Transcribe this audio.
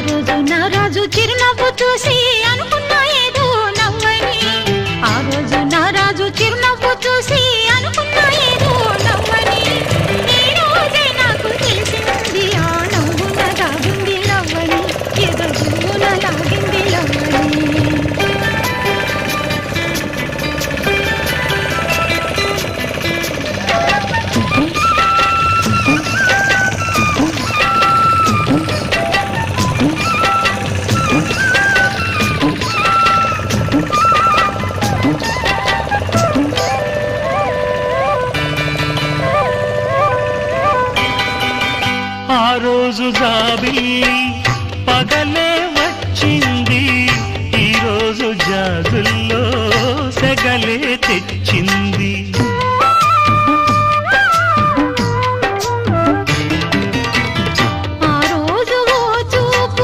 రోజు నా రాజు చిరునవ్వు చూసి అనుకున్నా ఏదో నవ్వని. ఆ రోజు నా రాజు చిరునవ్వు చూసి అనుకున్నా ఏదో నవ్వని. ఈ రోజే నాకు తెలిసింది ఆ నవ్వున దాగింది నవ్వని, ఏదో గువ్వున లాగింది నవ్వని. ఆ రోజు జాబిల్లి పగలే